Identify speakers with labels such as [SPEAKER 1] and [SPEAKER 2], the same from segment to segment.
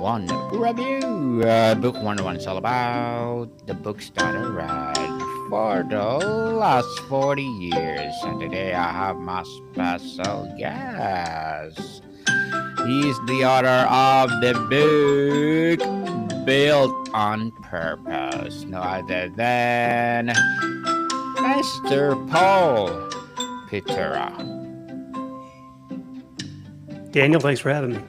[SPEAKER 1] 101 review. Book 101 is all about the books that I read for the last 40 years. And today I have my special guest. He's the author of the book Built on Purpose, no other than Mr. Paul Petera.
[SPEAKER 2] Daniel, thanks for having me.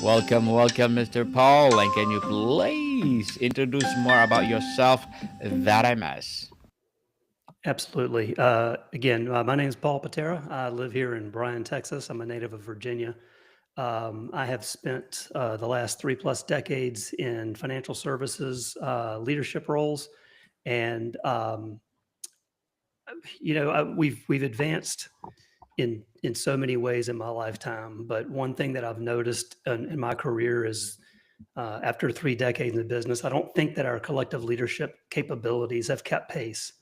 [SPEAKER 1] Welcome, Mr. Paul. And can you please introduce more about yourself that I miss?
[SPEAKER 2] Absolutely. Again, my name is Paul Petera. I live here in Bryan, Texas. I'm a native of Virginia. I have spent the last 3+ decades in financial services, leadership roles, and we've advanced in so many ways in my lifetime. But one thing that I've noticed in my career is after 3 decades in the business, I don't think that our collective leadership capabilities have kept pace.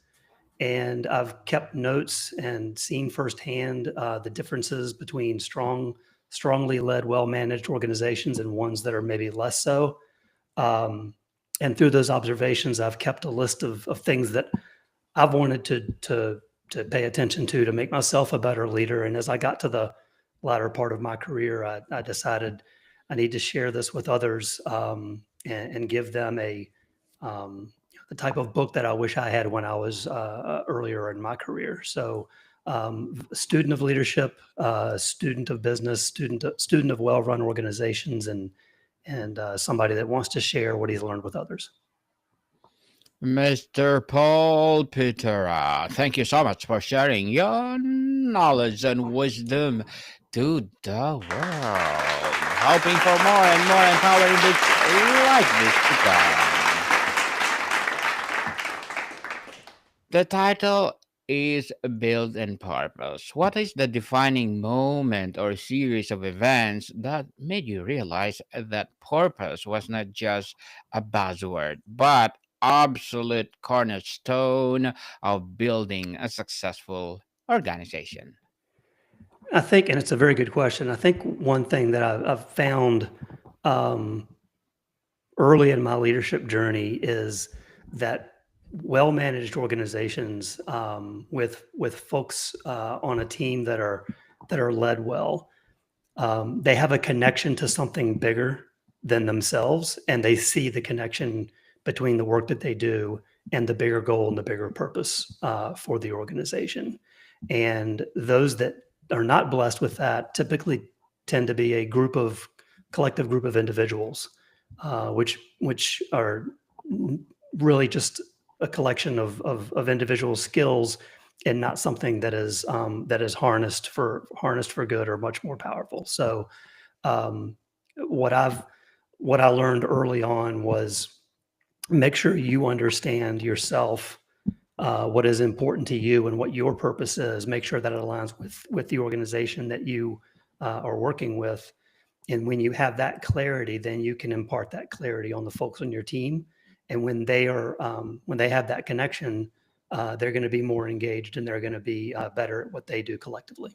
[SPEAKER 2] And I've kept notes and seen firsthand the differences between strongly led, well-managed organizations and ones that are maybe less so. And through those observations, I've kept a list of things that I've wanted to pay attention to make myself a better leader. And as I got to the latter part of my career, I decided I need to share this with others and give them the type of book that I wish I had when I was earlier in my career. So, student of leadership, student of business, student of well-run organizations, and somebody that wants to share what he's learned with others.
[SPEAKER 1] Mr. Paul Petera, thank you so much for sharing your knowledge and wisdom to the world. Hoping for more and more empowering books like this to come. The title is Built in Purpose. What is the defining moment or series of events that made you realize that purpose was not just a buzzword, but absolute cornerstone of building a successful organization?
[SPEAKER 2] I think, and it's a very good question. I think one thing that I've found early in my leadership journey is that well-managed organizations with folks on a team that are led well, they have a connection to something bigger than themselves, and they see the connection between the work that they do and the bigger goal and the bigger purpose for the organization. And those that are not blessed with that typically tend to be a collective group of individuals, which are really just a collection of individual skills and not something that is harnessed for good or much more powerful. So what I learned early on was make sure you understand yourself, what is important to you and what your purpose is. Make sure that it aligns with the organization that you are working with. And when you have that clarity, then you can impart that clarity on the folks on your team. And when they have that connection, they're going to be more engaged and they're going to be better at what they do collectively.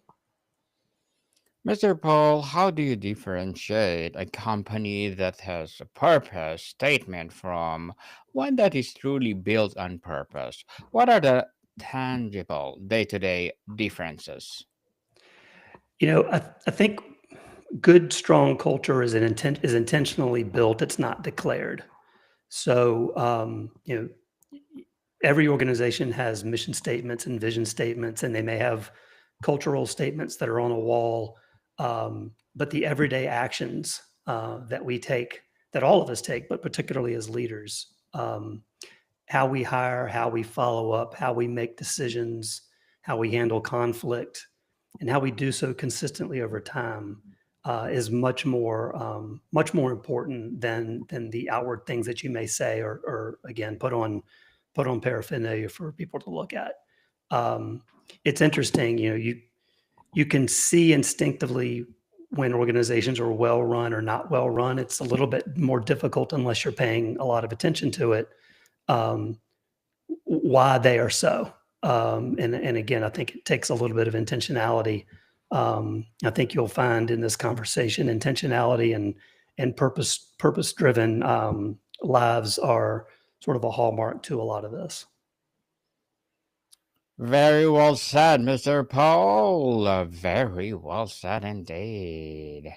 [SPEAKER 1] Mr. Paul, how do you differentiate a company that has a purpose statement from one that is truly built on purpose? What are the tangible day to day differences?
[SPEAKER 2] I think good, strong culture is intentionally built. It's not declared. So, every organization has mission statements and vision statements, and they may have cultural statements that are on a wall. But the everyday actions that we take, that all of us take, but particularly as leaders, how we hire, how we follow up, how we make decisions, how we handle conflict, and how we do so consistently over time is much more important than the outward things that you may say or again put on paraphernalia for people to look at. It's interesting, you can see instinctively when organizations are well run or not well run. It's a little bit more difficult unless you're paying a lot of attention to it, why they are so. And again, I think it takes a little bit of intentionality. I think you'll find in this conversation intentionality and purpose driven lives are sort of a hallmark to a lot of this.
[SPEAKER 1] Very well said, Mr. Paul. Very well said indeed.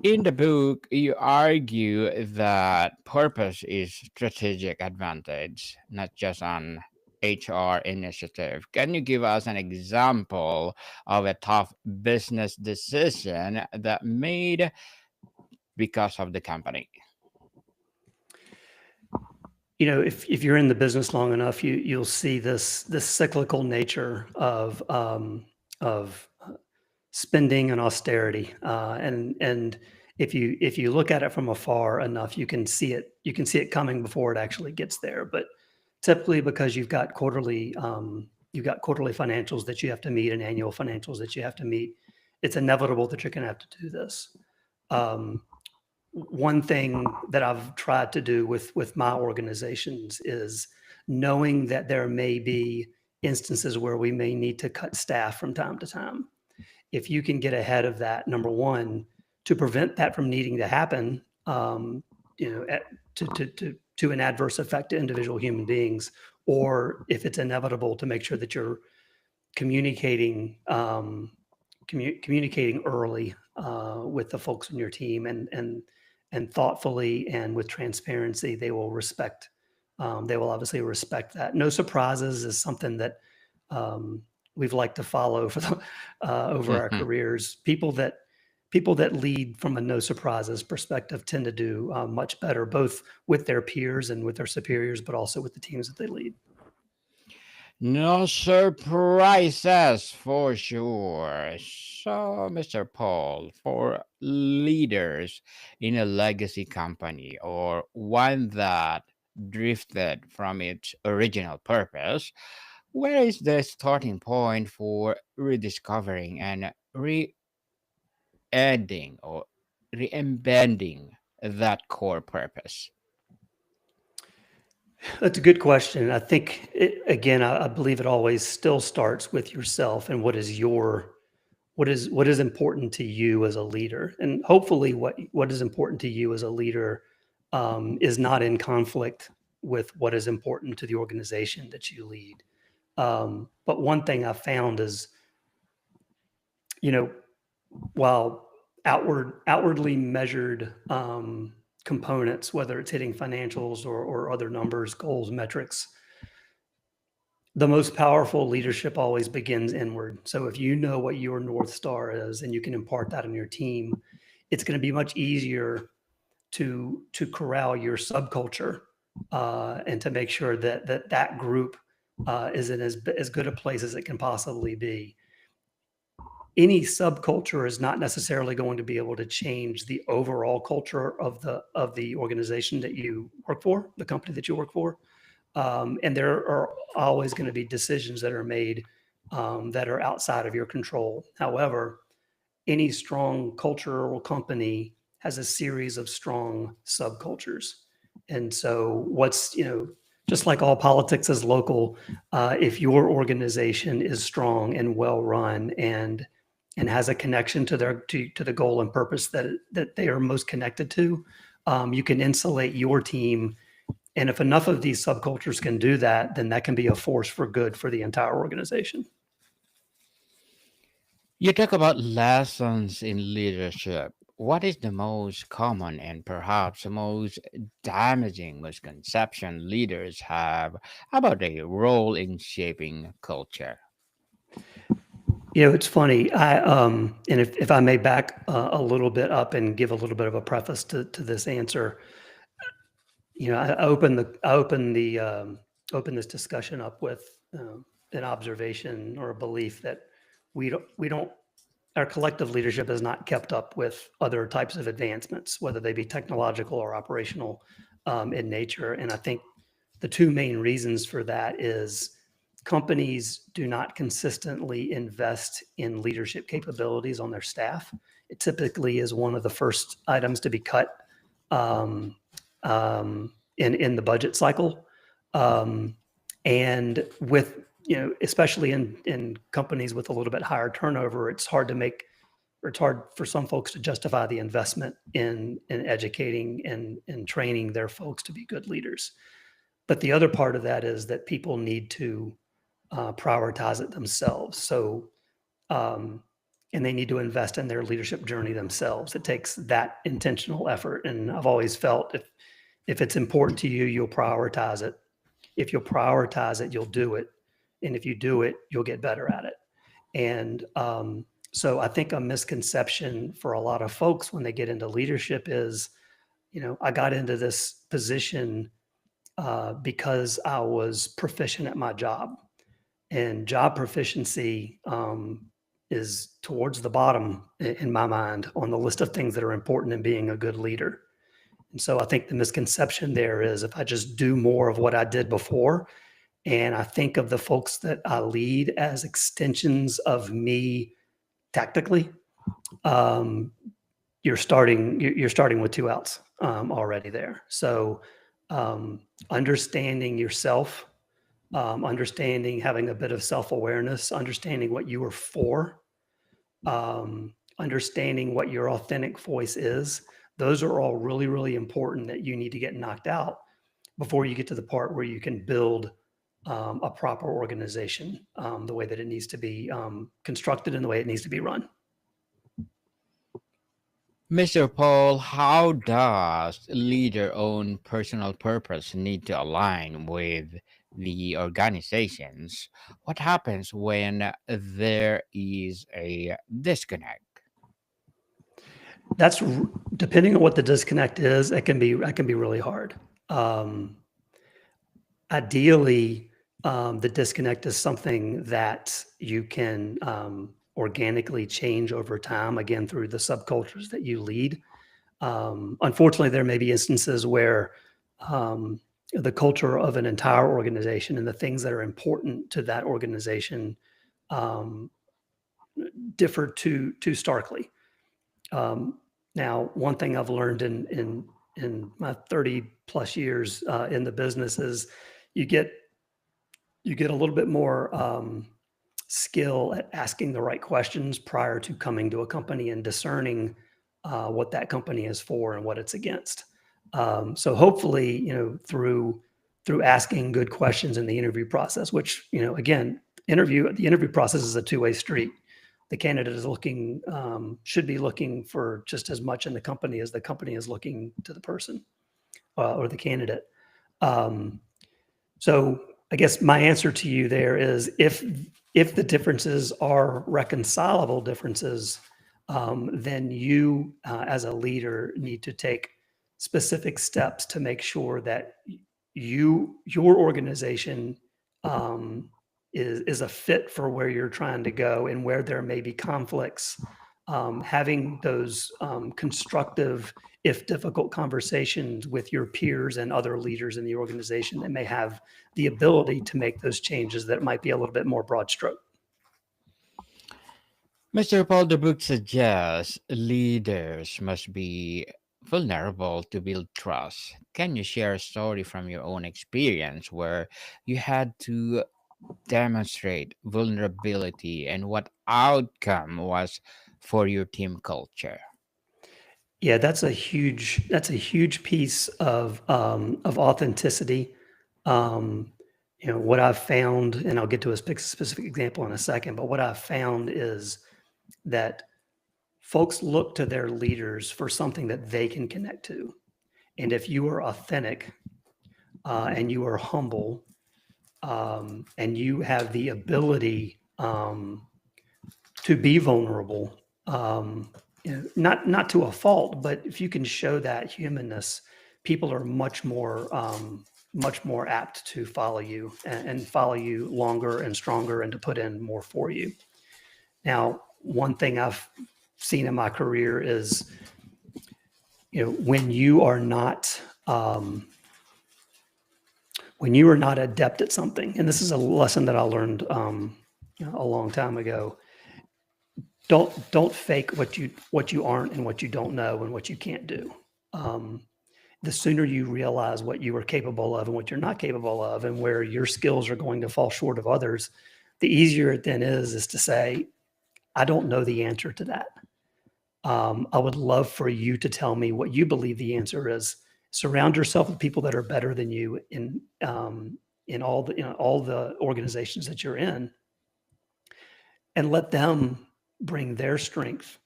[SPEAKER 1] In the book, you argue that purpose is strategic advantage, not just an HR initiative. Can you give us an example of a tough business decision that made because of the company?
[SPEAKER 2] If you're in the business long enough, you'll see this cyclical nature of spending and austerity, and if you look at it from afar enough, you can see it coming before it actually gets there. But typically, because you've got quarterly financials that you have to meet and annual financials that you have to meet, it's inevitable that you're going to have to do this. Um, One thing that I've tried to do with my organizations is knowing that there may be instances where we may need to cut staff from time to time. If you can get ahead of that, number one, to prevent that from needing to happen, to an adverse effect to individual human beings, or if it's inevitable, to make sure that you're communicating communicating early with the folks on your team, and thoughtfully and with transparency, they will respect. They will obviously respect that. No surprises is something that we've liked to follow over our careers. People that lead from a no surprises perspective tend to do much better, both with their peers and with their superiors, but also with the teams that they lead.
[SPEAKER 1] No surprises for sure. So, Mr. Paul, for leaders in a legacy company or one that drifted from its original purpose, where is the starting point for rediscovering and re-adding or re-embedding that core purpose?
[SPEAKER 2] That's a good question. I think, again, I believe it always still starts with yourself and what is important to you as a leader, and hopefully what is important to you as a leader is not in conflict with what is important to the organization that you lead. But one thing I found is, you know, while outwardly measured components, whether it's hitting financials or other numbers, goals, metrics, the most powerful leadership always begins inward. So if you know what your North Star is and you can impart that on your team, it's going to be much easier to corral your subculture, and to make sure that group is in as good a place as it can possibly be. Any subculture is not necessarily going to be able to change the overall culture of the organization that you work for, the company that you work for. And there are always going to be decisions that are made that are outside of your control. However, any strong cultural company has a series of strong subcultures. And so, just like all politics is local, if your organization is strong and well run and has a connection to the goal and purpose that they are most connected to, you can insulate your team. And if enough of these subcultures can do that, then that can be a force for good for the entire organization.
[SPEAKER 1] You talk about lessons in leadership. What is the most common and perhaps the most damaging misconception leaders have about their role in shaping culture?
[SPEAKER 2] It's funny. And if I may back a little bit up and give a little bit of a preface to this answer, I open this discussion up with an observation or a belief that we don't our collective leadership has not kept up with other types of advancements, whether they be technological or operational in nature. And I think the two main reasons for that is companies do not consistently invest in leadership capabilities on their staff. It typically is one of the first items to be cut um, in the budget cycle. Um, and with especially in companies with a little bit higher turnover, it's hard to make or it's hard for some folks to justify the investment in educating and training their folks to be good leaders. But the other part of that is that people need to prioritize it themselves. So, and they need to invest in their leadership journey themselves. It takes that intentional effort. And I've always felt if it's important to you, you'll prioritize it. If you'll prioritize it, you'll do it. And if you do it, you'll get better at it. And so I think a misconception for a lot of folks when they get into leadership is, I got into this position because I was proficient at my job. And job proficiency is towards the bottom in my mind on the list of things that are important in being a good leader. And so I think the misconception there is if I just do more of what I did before, and I think of the folks that I lead as extensions of me tactically, you're starting with two outs already there. So understanding yourself, understanding, having a bit of self-awareness, understanding what you are for, understanding what your authentic voice is. Those are all really, really important that you need to get knocked out before you get to the part where you can build a proper organization the way that it needs to be constructed and the way it needs to be run.
[SPEAKER 1] Mr. Paul, how does a leader own personal purpose need to align with the organization's? What happens when there is a disconnect?
[SPEAKER 2] That's depending on what the disconnect is. It can be really hard. Ideally, the disconnect is something that you can organically change over time, again, through the subcultures that you lead. Unfortunately, there may be instances where the culture of an entire organization and the things that are important to that organization differ too starkly. Now, one thing I've learned in my 30 plus years in the business is you get a little bit more skill at asking the right questions prior to coming to a company and discerning what that company is for and what it's against. So hopefully, through asking good questions in the interview process, which, again, the interview process is a two-way street. The candidate is should be looking for just as much in the company as the company is looking to the person or the candidate. So I guess my answer to you there is if the differences are reconcilable differences, then you as a leader need to take specific steps to make sure that your organization is a fit for where you're trying to go, and where there may be conflicts, having those constructive, if difficult, conversations with your peers and other leaders in the organization that may have the ability to make those changes that might be a little bit more broad stroke.
[SPEAKER 1] Mr. Paul, the book suggests leaders must be vulnerable to build trust. Can you share a story from your own experience where you had to demonstrate vulnerability and what outcome was for your team culture?
[SPEAKER 2] Yeah, that's a huge piece of authenticity. What I've found, and I'll get to a specific example in a second, but what I've found is that folks look to their leaders for something that they can connect to. And if you are authentic and you are humble and you have the ability to be vulnerable, not to a fault, but if you can show that humanness, people are much more apt to follow you and follow you longer and stronger and to put in more for you. Now, one thing I've seen in my career is, when you are not adept at something, and this is a lesson that I learned a long time ago. Don't fake what you aren't and what you don't know and what you can't do. The sooner you realize what you are capable of and what you're not capable of and where your skills are going to fall short of others, the easier it then is to say, I don't know the answer to that. I would love for you to tell me what you believe the answer is. Surround yourself with people that are better than you in all the all the organizations that you're in, and let them bring their strength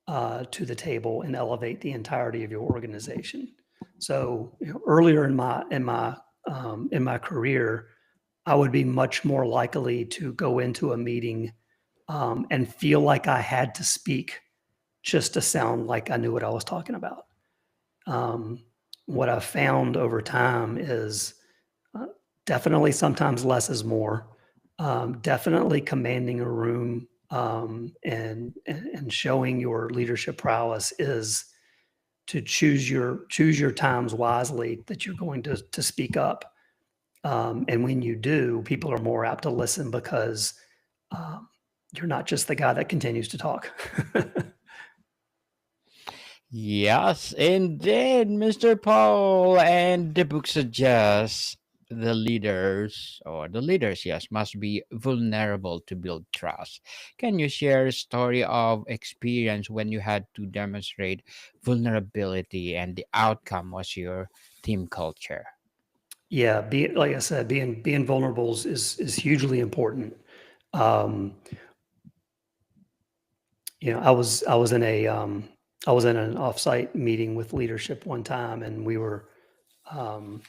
[SPEAKER 2] to the table and elevate the entirety of your organization. So earlier in my career, I would be much more likely to go into a meeting and feel like I had to speak just to sound like I knew what I was talking about. Um, what I've found over time is uh, definitely sometimes less is more. Definitely commanding a room and showing your leadership prowess is to choose your times wisely that you're going to speak up. And when you do, people are more apt to listen because um, you're not just the guy that continues to talk.
[SPEAKER 1] Yes, indeed, Mr. Paul. And the book suggests the leaders, yes, must be vulnerable to build trust. Can you share a story of experience when you had to demonstrate vulnerability and the outcome was your team culture?
[SPEAKER 2] Yeah, like I said, being vulnerable is hugely important. Um, I was in an offsite meeting with leadership one time, and um,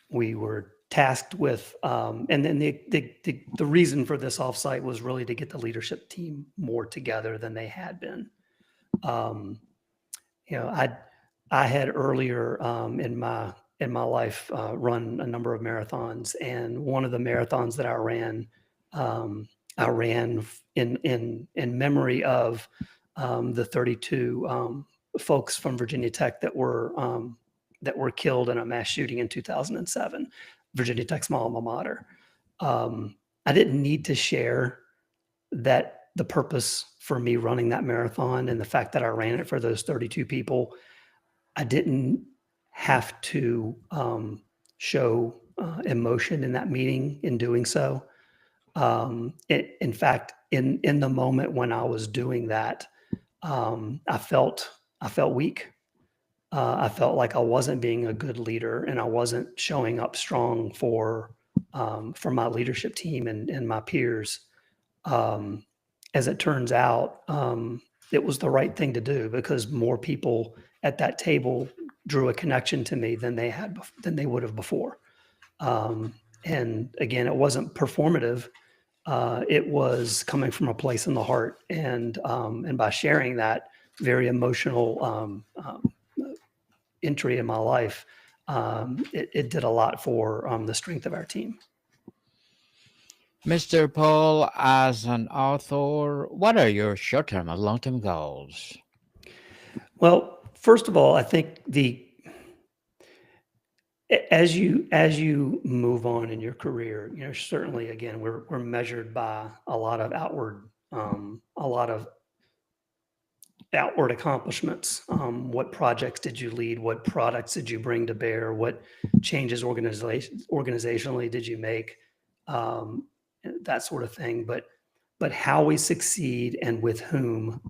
[SPEAKER 2] we were tasked with, and then the reason for this offsite was really to get the leadership team more together than they had been. Um, you know, I had earlier in my life run a number of marathons, and one of the marathons that um, I ran in memory of the 32 folks from Virginia Tech that were killed in a mass shooting in 2007. Virginia Tech's my alma mater. Um, I didn't need to share that the purpose for me running that marathon and the fact that I ran it for those 32 people, I didn't have to show emotion in that meeting in doing so. In fact, in the moment when I was doing that, I felt weak. I felt like I wasn't being a good leader and I wasn't showing up strong for my leadership team and my peers. Um, as it turns out, it was the right thing to do because more people at that table drew a connection to me than they would have before. Um, and again, it wasn't performative. It was coming from a place in the heart, and by sharing that very emotional entry in my life, it did a lot for the strength of our team.
[SPEAKER 1] Mr. Paul, as an author, what are your short term and long term goals?
[SPEAKER 2] Well, first of all, I think the as you move on in your career, certainly again we're measured by a lot of outward accomplishments. What projects did you lead? What products did you bring to bear? What changes organizationally did you make? Um, that sort of thing. But how we succeed and with whom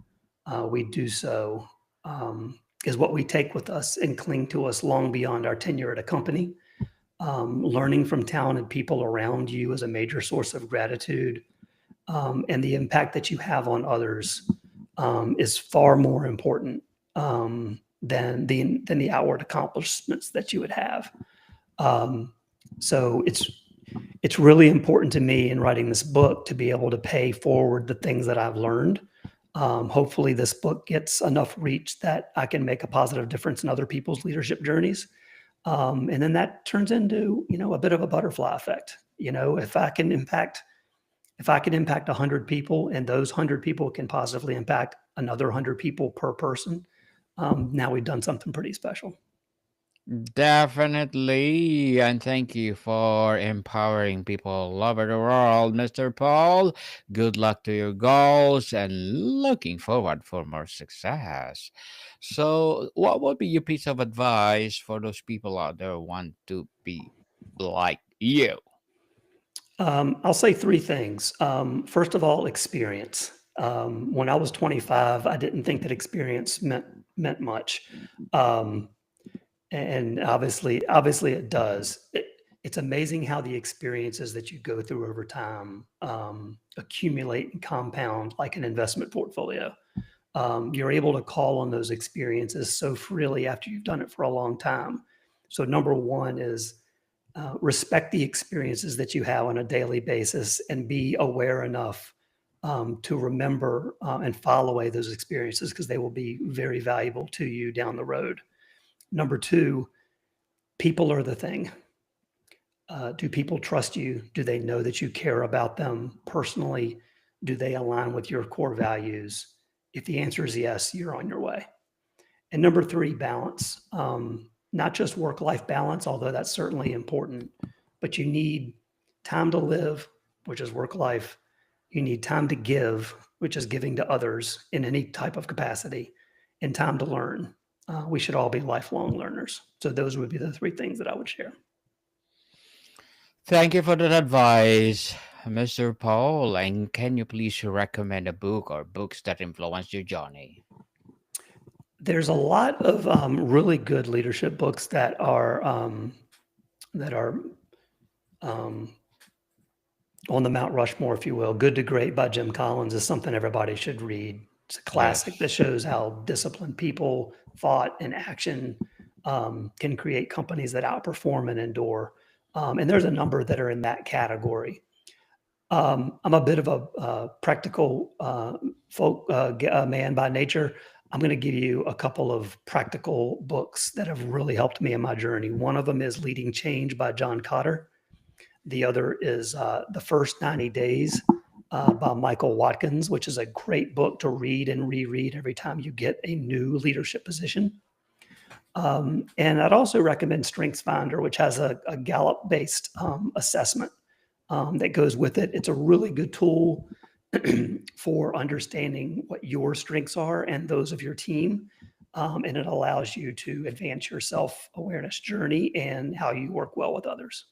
[SPEAKER 2] we do so is what we take with us and cling to us long beyond our tenure at a company. Learning from talented people around you is a major source of gratitude, and the impact that you have on others is far more important than the outward accomplishments that you would have. Um, so it's really important to me in writing this book to be able to pay forward the things that I've learned. Hopefully, this book gets enough reach that I can make a positive difference in other people's leadership journeys. And then that turns into, a bit of a butterfly effect. If I can impact 100 people and those 100 people can positively impact another 100 people per person, now we've done something pretty special.
[SPEAKER 1] Definitely. And thank you for empowering people all over the world, Mr. Paul. Good luck to your goals and looking forward for more success. So, what would be your piece of advice for those people out there who want to be like you?
[SPEAKER 2] I'll say three things. First of all, experience. When I was 25, I didn't think that experience meant much. Um, and obviously it does. It's amazing how the experiences that you go through over time accumulate and compound like an investment portfolio. You're able to call on those experiences so freely after you've done it for a long time. So number one is respect the experiences that you have on a daily basis and be aware enough to remember and file away those experiences because they will be very valuable to you down the road. Number two, people are the thing. Do people trust you? Do they know that you care about them personally? Do they align with your core values? If the answer is yes, you're on your way. And number three, balance. Not just work-life balance, although that's certainly important, but you need time to live, which is work life. You need time to give, which is giving to others in any type of capacity, and time to learn. We should all be lifelong learners. So those would be the three things that I would share.
[SPEAKER 1] Thank you for that advice, Mr. Paul. And can you please recommend a book or books that influenced your journey?
[SPEAKER 2] There's a lot of really good leadership books that are um, on the Mount Rushmore, if you will. Good to Great by Jim Collins is something everybody should read. It's a classic that
[SPEAKER 1] Yes.
[SPEAKER 2] shows how disciplined people, thought, and action can create companies that outperform and endure. And there's a number that are in that category. I'm a bit of a practical man by nature. I'm going to give you a couple of practical books that have really helped me in my journey. One of them is Leading Change by John Cotter. The other is The First 90 Days by Michael Watkins, which is a great book to read and reread every time you get a new leadership position. And I'd also recommend StrengthsFinder, which has a Gallup-based assessment that goes with it. It's a really good tool for understanding what your strengths are and those of your team. And it allows you to advance your self-awareness journey and how you work well with others.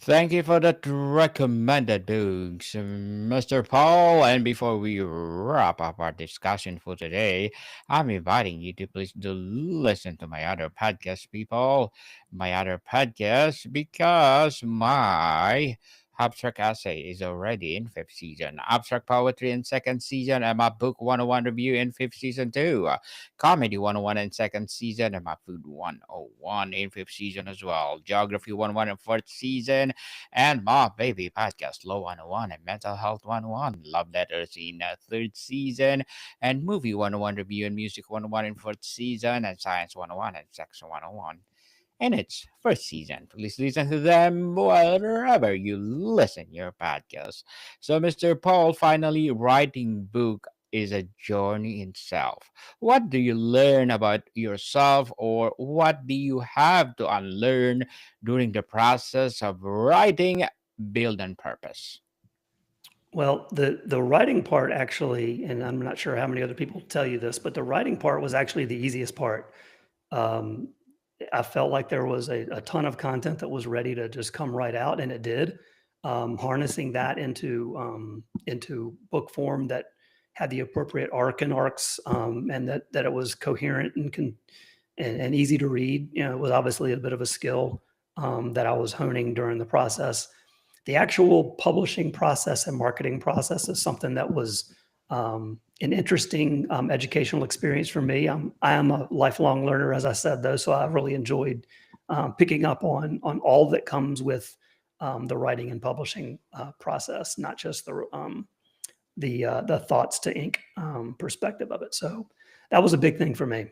[SPEAKER 1] Thank you for that recommended books, Mr. Paul. And before we wrap up our discussion for today, I'm inviting you to please do listen to my other podcast, people. My other podcast, because my Abstract Essay is already in fifth season. Abstract Poetry in second season, and my Book 101 review in fifth season too. Comedy 101 in second season, and my Food 101 in fifth season as well. Geography 101 in fourth season, and my baby podcast Low 101 and Mental Health 101. Love Letters in third season, and Movie 101 review and Music 101 in fourth season, and Science 101 and Sex 101 in its first season. Please listen to them wherever you listen your podcast. So, Mr. Paul, finally, writing book is a journey in itself. What do you learn about yourself, or what do you have to unlearn during the process of writing Build on Purpose?
[SPEAKER 2] Well, the writing part actually, and I'm not sure how many other people tell you this, but the writing part was actually the easiest part. Um, I felt like there was a ton of content that was ready to just come right out, and it did. Harnessing that into book form that had the appropriate arc and arcs, and that it was coherent and easy to read. You know, it was obviously a bit of a skill that I was honing during the process. The actual publishing process and marketing process is something that was an interesting educational experience for me. I am a lifelong learner, as I said, though, so I really enjoyed picking up on all that comes with the writing and publishing process, not just the thoughts to ink perspective of it. So that was a big thing for me.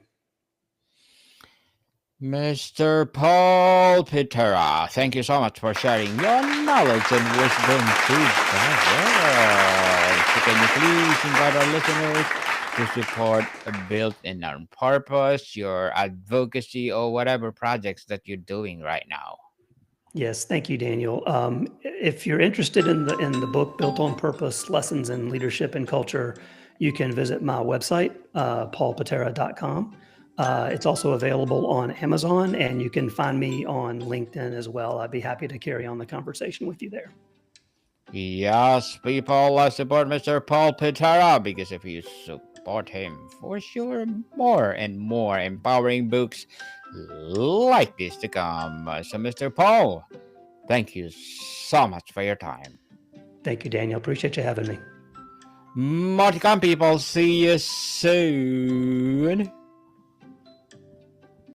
[SPEAKER 1] Mr. Paul Petera, thank you so much for sharing your knowledge and wisdom to the world. So can you please invite our listeners to support Built in on Purpose, your advocacy, or whatever projects that you're doing right now?
[SPEAKER 2] Yes, thank you, Daniel. If you're interested in the book Built on Purpose: Lessons in Leadership and Culture, you can visit my website, paulpetera.com. It's also available on Amazon, and you can find me on LinkedIn as well. I'd be happy to carry on the conversation with you there.
[SPEAKER 1] Yes, people, let's support Mr. Paul Petera because if you support him, for sure, more and more empowering books like this to come. So, Mr. Paul, thank you so much for your time.
[SPEAKER 2] Thank you, Daniel. Appreciate you having me.
[SPEAKER 1] More to come, people. See you soon.